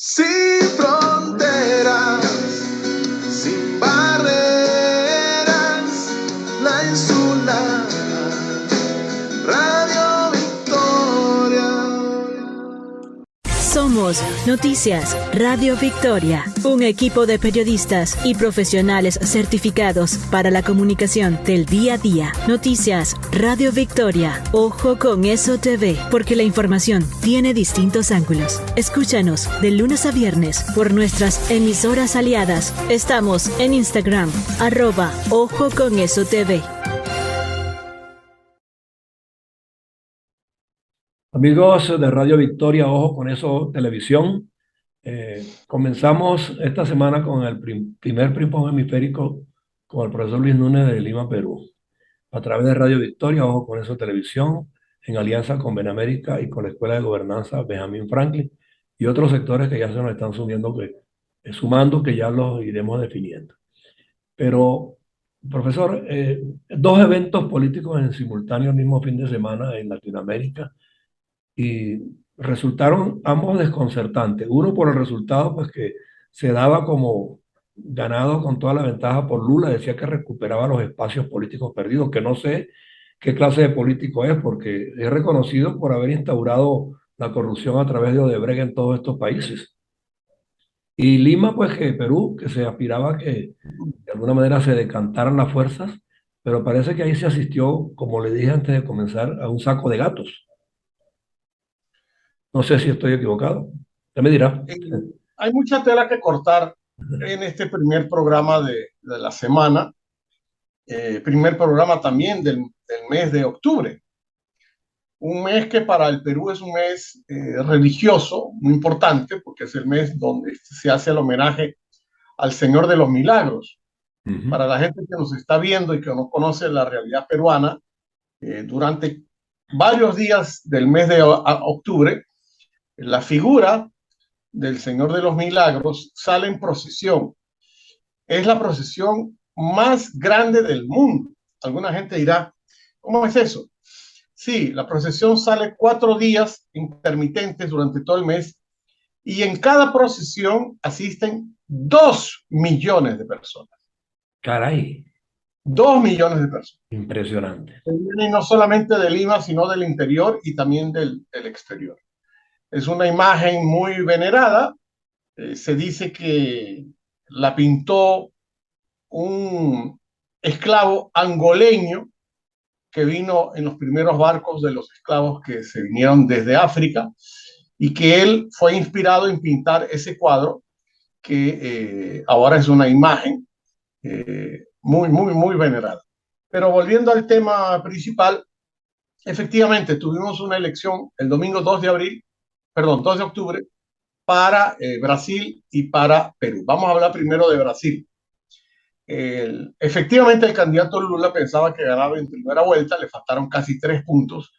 Sin fronteras, sin barreras, la insular, Radio Victoria. Somos Noticias Radio Victoria, un equipo de periodistas y profesionales certificados para la comunicación del día a día. Noticias Radio Victoria. Ojo con eso TV, porque la información tiene distintos ángulos. Escúchanos de lunes a viernes por nuestras emisoras aliadas. Estamos en Instagram, @Ojo con eso TV. Amigos de Radio Victoria, Ojo con eso Televisión. Comenzamos esta semana con el primer ping-pong hemisférico con el profesor Luis Núñez de Lima, Perú, a través de Radio Victoria, Ojo con eso Televisión, en alianza con Benamérica y con la Escuela de Gobernanza Benjamin Franklin y otros sectores que ya se nos están sumando, que ya los iremos definiendo. Pero, profesor, dos eventos políticos en simultáneo el mismo fin de semana en Latinoamérica, y resultaron ambos desconcertantes. Uno por el resultado, pues que se daba como ganado con toda la ventaja por Lula, decía que recuperaba los espacios políticos perdidos, que no sé qué clase de político es, porque es reconocido por haber instaurado la corrupción a través de Odebrecht en todos estos países. Y Lima, pues que Perú, que se aspiraba a que de alguna manera se decantaran las fuerzas, pero parece que ahí se asistió, como le dije antes de comenzar, a un saco de gatos. No sé si estoy equivocado. Ya me dirá. Hay mucha tela que cortar en este primer programa de la semana, primer programa también del mes de octubre. Un mes que para el Perú es un mes religioso, muy importante, porque es el mes donde se hace el homenaje al Señor de los Milagros. Para la gente que nos está viendo y que no conoce la realidad peruana, durante varios días del mes de octubre, la figura del Señor de los Milagros sale en procesión. Es la procesión más grande del mundo. Alguna gente dirá, ¿cómo es eso? Sí, la procesión sale 4 días intermitentes durante todo el mes y en cada procesión asisten 2 millones de personas. Caray. 2 millones de personas. Impresionante. Y no solamente de Lima, sino del interior y también del exterior. Es una imagen muy venerada. Se dice que la pintó un esclavo angoleño que vino en los primeros barcos de los esclavos que se vinieron desde África y que él fue inspirado en pintar ese cuadro que ahora es una imagen muy venerada. Pero volviendo al tema principal, efectivamente tuvimos una elección el domingo 2 de octubre, para Brasil y para Perú. Vamos a hablar primero de Brasil. Efectivamente, el candidato Lula pensaba que ganaba en primera vuelta, le faltaron casi 3 puntos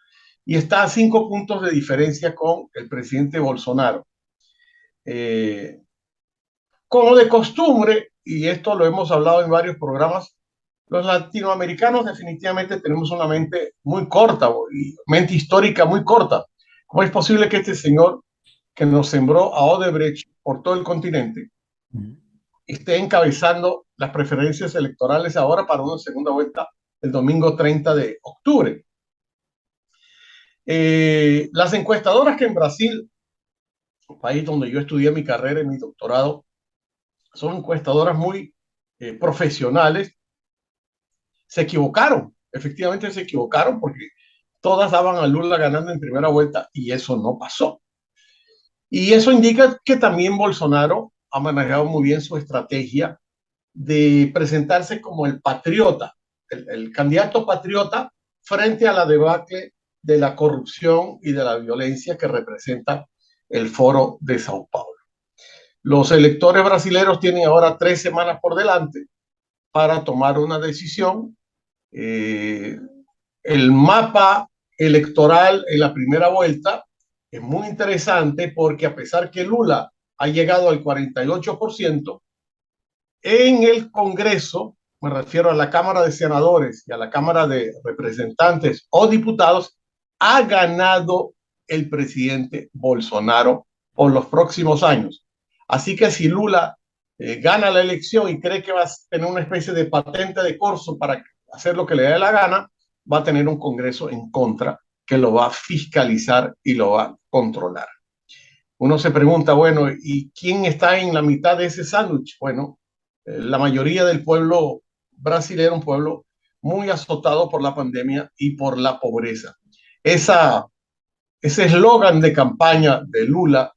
y está a 5 puntos de diferencia con el presidente Bolsonaro. Como de costumbre, y esto lo hemos hablado en varios programas, los latinoamericanos definitivamente tenemos una mente muy corta, y mente histórica muy corta. ¿Cómo es posible que este señor que nos sembró a Odebrecht por todo el continente esté encabezando las preferencias electorales ahora para una segunda vuelta el domingo 30 de octubre? Las encuestadoras que en Brasil, un país donde yo estudié mi carrera y mi doctorado, son encuestadoras muy profesionales, se equivocaron, efectivamente se equivocaron, porque todas daban a Lula ganando en primera vuelta y eso no pasó. Y eso indica que también Bolsonaro ha manejado muy bien su estrategia de presentarse como el patriota, el candidato patriota frente a la debacle de la corrupción y de la violencia que representa el Foro de Sao Paulo. Los electores brasileños tienen ahora 3 semanas por delante para tomar una decisión. El mapa electoral en la primera vuelta es muy interesante porque a pesar que Lula ha llegado al 48%, en el Congreso, me refiero a la Cámara de Senadores y a la Cámara de Representantes o Diputados, ha ganado el presidente Bolsonaro por los próximos años. Así que si Lula gana la elección y cree que va a tener una especie de patente de corso para hacer lo que le dé la gana, va a tener un Congreso en contra que lo va a fiscalizar y lo va a controlar. Uno se pregunta, bueno, ¿y quién está en la mitad de ese sándwich? Bueno, la mayoría del pueblo brasileño, un pueblo muy azotado por la pandemia y por la pobreza. Ese eslogan de campaña de Lula,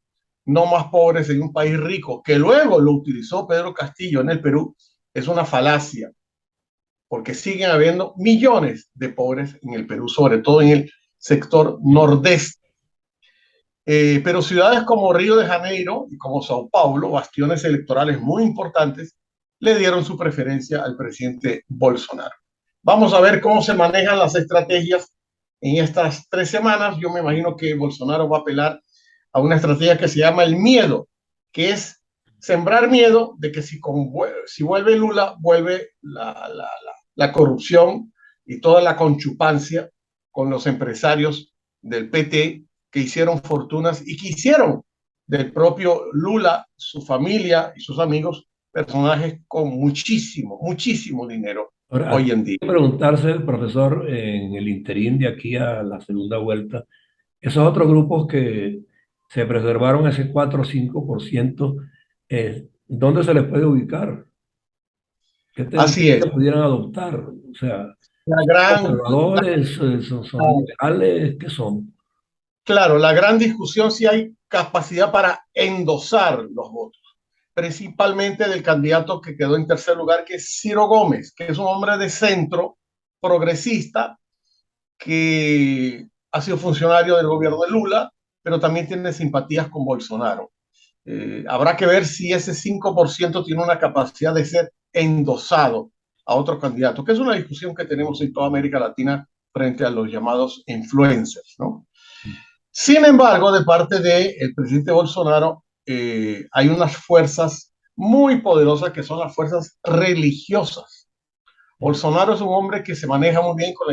no más pobres en un país rico, que luego lo utilizó Pedro Castillo en el Perú, es una falacia, porque siguen habiendo millones de pobres en el Perú, sobre todo en el sector nordeste. Pero ciudades como Río de Janeiro y como Sao Paulo, bastiones electorales muy importantes, le dieron su preferencia al presidente Bolsonaro. Vamos a ver cómo se manejan las estrategias en estas 3 semanas. Yo me imagino que Bolsonaro va a apelar a una estrategia que se llama el miedo, que es sembrar miedo de que si vuelve Lula, vuelve la corrupción y toda la conchupancia con los empresarios del PT que hicieron fortunas y que hicieron del propio Lula, su familia y sus amigos, personajes con muchísimo, muchísimo dinero Ahora, hoy aquí en día. hay que preguntarse, profesor, en el interín de aquí a la segunda vuelta, esos otros grupos que se preservaron ese 4 o 5%, ¿dónde se les puede ubicar? ¿Qué Así es. tendencia pudieran adoptar? O sea, La ¿son gran, conservadores? ¿Son liberales? ¿Qué son? claro, la gran discusión si hay capacidad para endosar los votos, principalmente del candidato que quedó en tercer lugar, que es Ciro Gómez, que es un hombre de centro progresista que ha sido funcionario del gobierno de Lula, pero también tiene simpatías con Bolsonaro. Habrá que ver si ese 5% tiene una capacidad de ser endosado a otro candidato, que es una discusión que tenemos en toda América Latina frente a los llamados influencers, ¿no? Sin embargo, de parte del presidente Bolsonaro, hay unas fuerzas muy poderosas que son las fuerzas religiosas. Bolsonaro es un hombre que se maneja muy bien con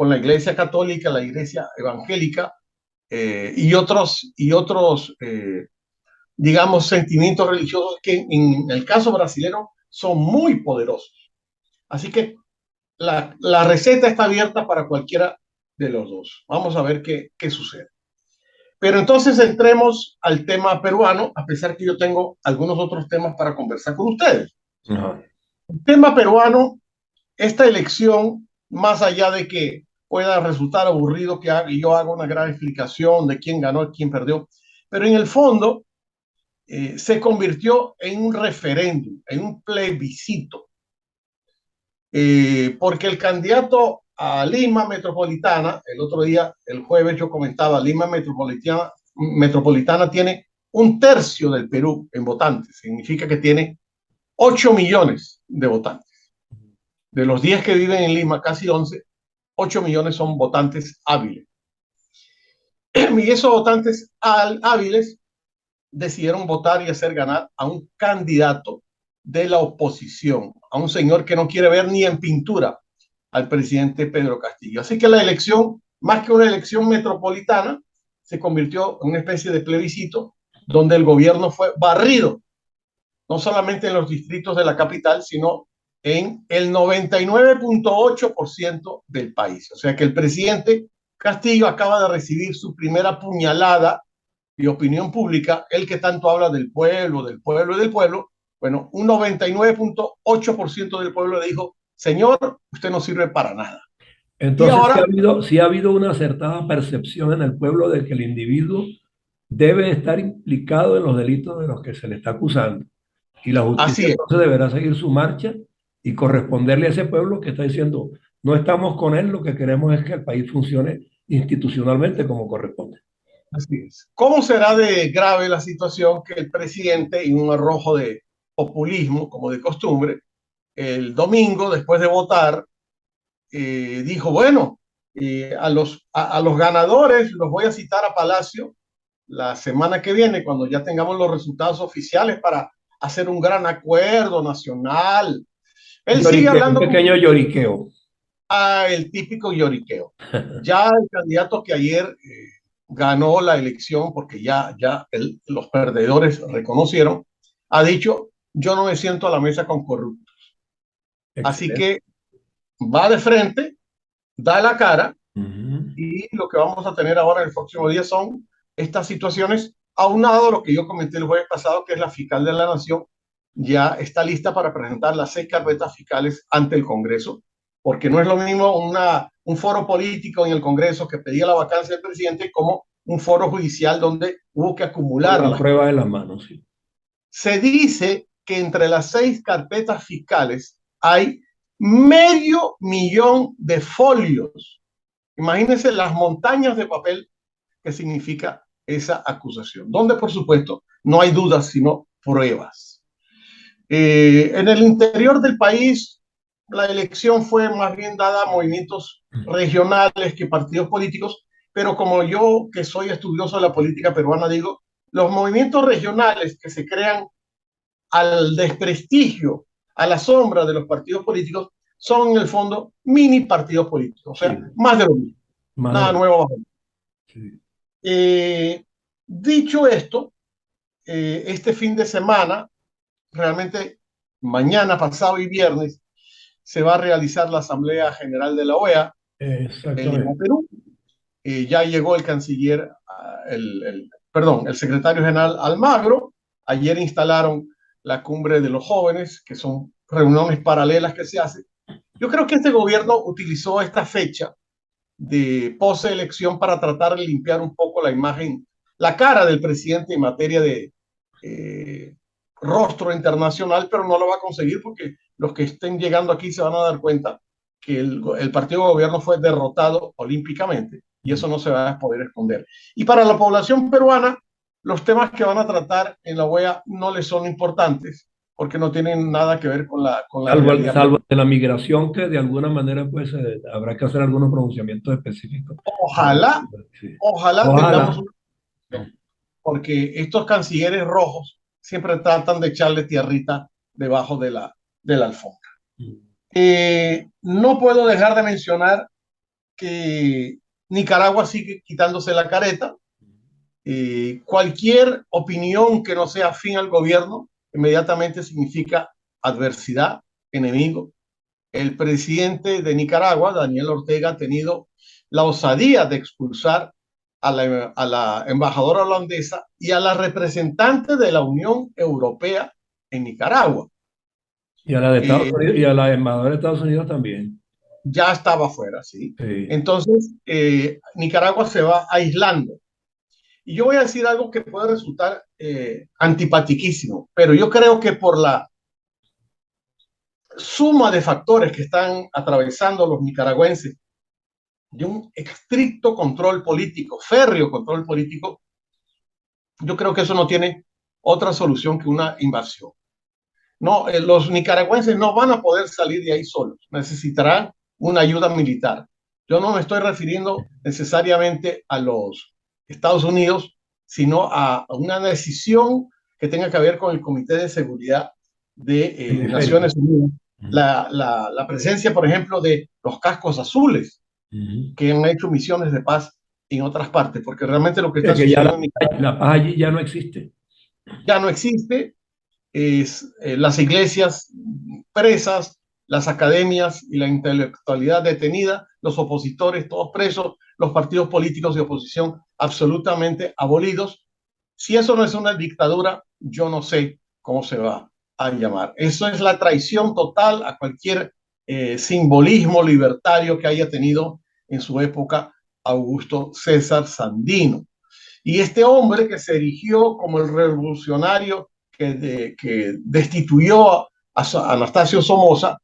la iglesia católica, la iglesia evangélica y otros digamos, sentimientos religiosos que en el caso brasileño son muy poderosos. Así que la receta está abierta para cualquiera de los dos. Vamos a ver qué sucede. Pero entonces entremos al tema peruano, a pesar que yo tengo algunos otros temas para conversar con ustedes. Ajá. El tema peruano, esta elección, más allá de que pueda resultar aburrido que yo haga una gran explicación de quién ganó y quién perdió, pero en el fondo se convirtió en un referéndum, en un plebiscito, porque el candidato a Lima Metropolitana, el otro día, el jueves yo comentaba, Lima Metropolitana tiene 1/3 del Perú en votantes, significa que tiene 8 millones de votantes. De los 10 que viven en Lima, casi 11, 8 millones son votantes hábiles. Y esos votantes hábiles decidieron votar y hacer ganar a un candidato de la oposición, a un señor que no quiere ver ni en pintura al presidente Pedro Castillo. Así que la elección, más que una elección metropolitana, se convirtió en una especie de plebiscito donde el gobierno fue barrido, no solamente en los distritos de la capital, sino en el 99.8% del país. O sea que el presidente Castillo acaba de recibir su primera puñalada de opinión pública, el que tanto habla del pueblo, del pueblo y del pueblo. Bueno, un 99.8% del pueblo le dijo, señor, usted no sirve para nada. Y Entonces, ahora, sí ha habido una acertada percepción en el pueblo de que el individuo debe estar implicado en los delitos de los que se le está acusando. Y la justicia así es, entonces deberá seguir su marcha y corresponderle a ese pueblo que está diciendo, no estamos con él, lo que queremos es que el país funcione institucionalmente como corresponde. así es. ¿Cómo será de grave la situación que el presidente, en un arrojo de populismo, como de costumbre, el domingo, después de votar, dijo, bueno, a los ganadores los voy a citar a Palacio la semana que viene, cuando ya tengamos los resultados oficiales para hacer un gran acuerdo nacional. Él sigue Lloriqueo, un hablando como pequeño lloriqueo. el típico lloriqueo. Ya el candidato que ayer ganó la elección porque los perdedores reconocieron, ha dicho, yo no me siento a la mesa con corruptos. Así Excelente. que va de frente, da la cara, Ujú. y lo que vamos a tener ahora en el próximo día son estas situaciones, aunado a lo que yo comenté el jueves pasado, que es la fiscal de la Nación, ya está lista para presentar las 6 carpetas fiscales ante el Congreso, porque no es lo mismo un foro político en el Congreso que pedía la vacancia del presidente como un foro judicial donde hubo que Con la acumularlas. prueba en la mano, sí. Se dice que entre las 6 carpetas fiscales hay 500.000 de folios. Imagínense las montañas de papel que significa esa acusación, donde por supuesto no hay dudas sino pruebas. En el interior del país, la elección fue más bien dada a movimientos regionales que partidos políticos, pero como yo, que soy estudioso de la política peruana, digo, los movimientos regionales que se crean al desprestigio, a la sombra de los partidos políticos, son en el fondo mini partidos políticos, o Sí, sea, más de lo mismo, más de nada lo nuevo bajo. sí. Dicho esto, este fin de semana, realmente mañana, pasado y viernes, se va a realizar la Asamblea General de la OEA en Lima, Exactamente. Perú. Ya llegó el canciller, perdón, el secretario general Almagro. Ayer instalaron la cumbre de los jóvenes, que son reuniones paralelas que se hacen. Yo creo que este gobierno utilizó esta fecha de poselección para tratar de limpiar un poco la imagen, la cara del presidente en materia de eh, rostro internacional, pero no lo va a conseguir porque los que estén llegando aquí se van a dar cuenta que el partido de gobierno fue derrotado olímpicamente y eso no se va a poder esconder. Y para la población peruana, los temas que van a tratar en la OEA no les son importantes porque no tienen nada que ver con la realidad Salvo peruana. de la migración, que de alguna manera pues habrá que hacer algunos pronunciamientos específicos. Ojalá, Sí. ojalá tengamos Ojalá. una, porque estos cancilleres rojos siempre tratan de echarle tierrita debajo de la alfombra. No puedo dejar de mencionar que Nicaragua sigue quitándose la careta. Cualquier opinión que no sea afín al gobierno inmediatamente significa adversidad, enemigo. El presidente de Nicaragua, Daniel Ortega, ha tenido la osadía de expulsar a la embajadora holandesa y a la representante de la Unión Europea en Nicaragua. Y a la de Estados Eh, Unidos y a la embajadora de Estados Unidos también. ya estaba fuera, ¿sí? Sí. Entonces, Nicaragua se va aislando. Y yo voy a decir algo que puede resultar antipatiquísimo, pero yo creo que por la suma de factores que están atravesando los nicaragüenses, de un estricto control político, férreo control político, yo creo que eso no tiene otra solución que una invasión. No, los nicaragüenses no van a poder salir de ahí solos, necesitarán una ayuda militar. Yo no me estoy refiriendo necesariamente a los Estados Unidos, sino a una decisión que tenga que ver con el Comité de Seguridad de Hemisférico. Naciones Unidas. Ujú. La presencia, por ejemplo, de los cascos azules, Ujú. que han hecho misiones de paz en otras partes, porque realmente lo que está Es que ya sucediendo en Nicaragua la paz allí ya no existe. ya no existe, es las iglesias presas, las academias y la intelectualidad detenida, los opositores todos presos, los partidos políticos de oposición absolutamente abolidos. Si eso no es una dictadura, yo no sé cómo se va a llamar. Eso es la traición total a cualquier simbolismo libertario que haya tenido en su época Augusto César Sandino. Y este hombre que se erigió como el revolucionario que destituyó a Anastasio Somoza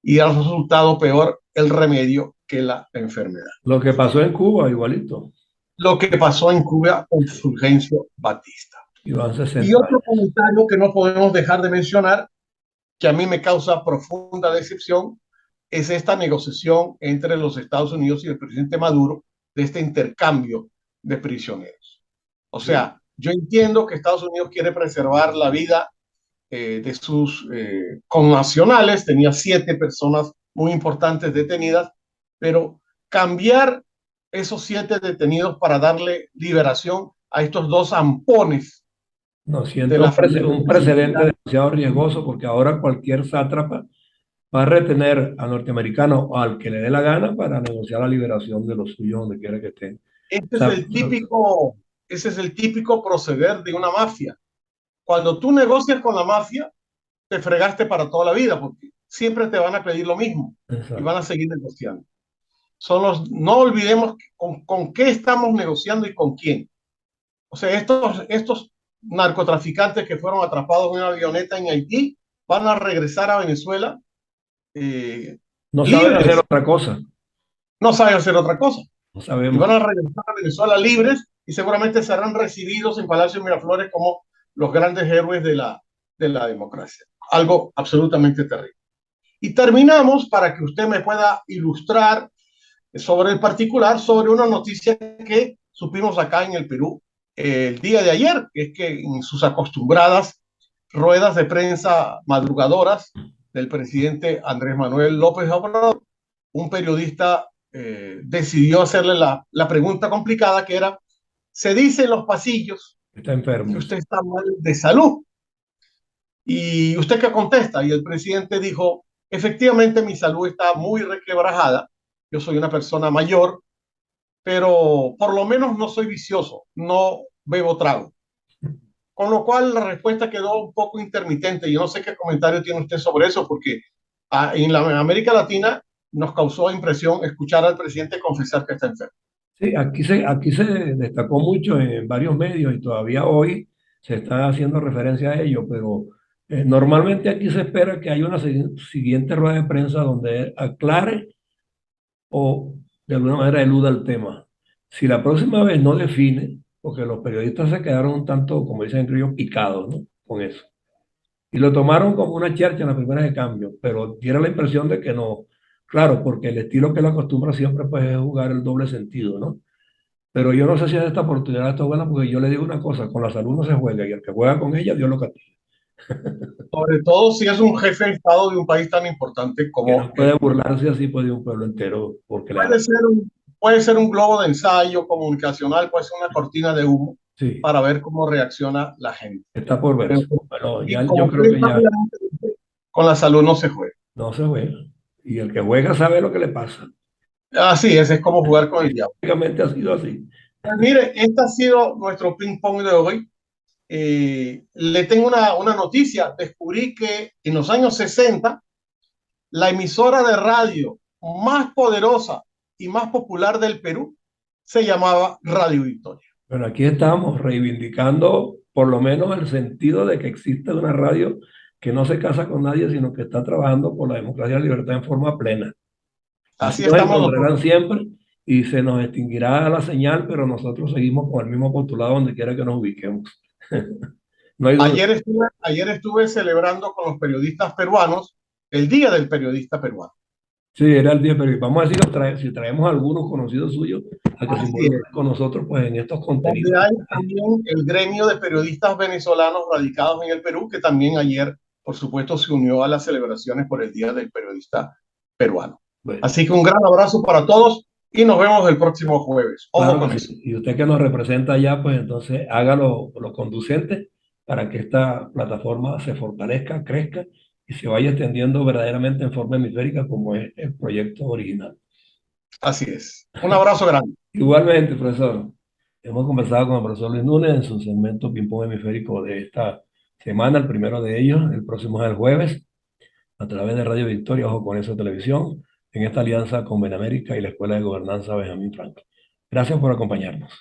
y ha resultado peor el remedio que la enfermedad. Lo que pasó en Cuba, igualito. Lo que pasó en Cuba con Fulgencio Batista. Y van Y 60 otro años. comentario que no podemos dejar de mencionar, que a mí me causa profunda decepción, es esta negociación entre los Estados Unidos y el presidente Maduro de este intercambio de prisioneros. O Sí. sea, yo entiendo que Estados Unidos quiere preservar la vida de sus connacionales, tenía 7 personas muy importantes detenidas, pero cambiar esos 7 detenidos para darle liberación a estos 2 zampones No, de siento la familia un precedente presidencial. demasiado riesgoso porque ahora cualquier sátrapa va a retener al norteamericano o al que le dé la gana para negociar la liberación de los suyos donde quiera que estén. Este O es sea, el típico, ese es el típico proceder de una mafia. Cuando tú negocias con la mafia, te fregaste para toda la vida, porque siempre te van a pedir lo mismo y van exacto. a seguir negociando. No olvidemos con qué estamos negociando y con quién. O sea, estos narcotraficantes que fueron atrapados en una avioneta en Haití van a regresar a Venezuela eh, No saben hacer libres, otra cosa, no saben hacer otra cosa. no Y van sabemos. a regresar a Venezuela libres y seguramente serán recibidos en Palacio Miraflores como los grandes héroes de la democracia. Algo absolutamente terrible. Y terminamos para que usted me pueda ilustrar sobre el particular, sobre una noticia que supimos acá en el Perú el día de ayer, que es que en sus acostumbradas ruedas de prensa madrugadoras del presidente Andrés Manuel López Obrador, un periodista decidió hacerle la pregunta complicada que era, se dice en los pasillos Está que enfermo. usted está mal de salud. ¿Y usted qué contesta? Y el presidente dijo, efectivamente mi salud está muy requebrajada, yo soy una persona mayor, pero por lo menos no soy vicioso, no bebo trago. Con lo cual la respuesta quedó un poco intermitente. Yo no sé qué comentario tiene usted sobre eso, porque en la América Latina nos causó impresión escuchar al presidente confesar que está enfermo. Sí, aquí se destacó mucho en varios medios y todavía hoy se está haciendo referencia a ello, pero normalmente aquí se espera que haya una siguiente rueda de prensa donde aclare o de alguna manera eluda el tema. Si la próxima vez no define, porque los periodistas se quedaron un tanto, como dicen ellos, picados, ¿no? Con eso. Y lo tomaron como una charcha en las primeras de cambio, pero tiene la impresión de que no. Claro, porque el estilo que la acostumbra siempre pues, es jugar el doble sentido, ¿no? Pero yo no sé si en esta oportunidad está buena, porque yo le digo una cosa, con la salud no se juega, y el que juega con ella, Dios lo castiga. Sobre todo si es un jefe de Estado de un país tan importante Que como no puede el Perú. burlarse así pues, de un pueblo entero porque le da Puede la... ser puede ser un globo de ensayo comunicacional, puede ser una cortina de humo Sí, para ver cómo reacciona la gente. está por Pero, verse. Bueno, y ya, yo como creo usted que ya rápidamente dice, con la salud no se juega. no se juega. Y el que juega sabe lo que le pasa. Así es como jugar con el diablo. Prácticamente ha sido así. Pues mire, este ha sido nuestro ping pong de hoy. Le tengo una noticia. Descubrí que en los años 60 la emisora de radio más poderosa y más popular del Perú se llamaba Radio Victoria. Bueno, aquí estamos reivindicando por lo menos el sentido de que existe una radio que no se casa con nadie, sino que está trabajando por la democracia y la libertad en forma plena. Así Así nos estamos encontrarán nosotros. siempre y se nos extinguirá la señal, pero nosotros seguimos con el mismo postulado donde quiera que nos ubiquemos. No hay duda. Ayer estuve celebrando con los periodistas peruanos el Día del Periodista Peruano. Sí, era el día, pero vamos a decir, si traemos algunos conocidos suyos a que se Así es. involucren con nosotros pues, en estos Donde contenidos. hay también el gremio de periodistas venezolanos radicados en el Perú, que también ayer, por supuesto, se unió a las celebraciones por el Día del Periodista Peruano. Bueno, Así que un gran abrazo para todos y nos vemos el próximo jueves. Ojo claro con que eso. sí. Y usted que nos representa allá, pues entonces hágalo lo conducente para que esta plataforma se fortalezca, crezca y se vaya extendiendo verdaderamente en forma hemisférica como es el proyecto original. Así es. Un abrazo grande. Igualmente, profesor, hemos conversado con el profesor Luis Núñez en su segmento Ping-Pong Hemisférico de esta semana, el primero de ellos, el próximo es el jueves, a través de Radio Victoria, ojo con eso, televisión, en esta alianza con Benamérica y la Escuela de Gobernanza Benjamín Franklin. Gracias por acompañarnos.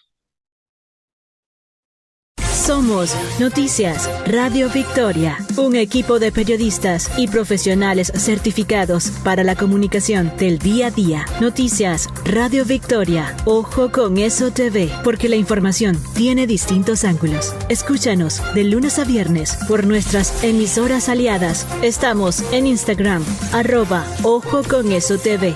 Somos Noticias Radio Victoria, un equipo de periodistas y profesionales certificados para la comunicación del día a día. Noticias Radio Victoria. Ojo con eso TV, porque la información tiene distintos ángulos. Escúchanos de lunes a viernes por nuestras emisoras aliadas. Estamos en Instagram, @Ojo con eso TV.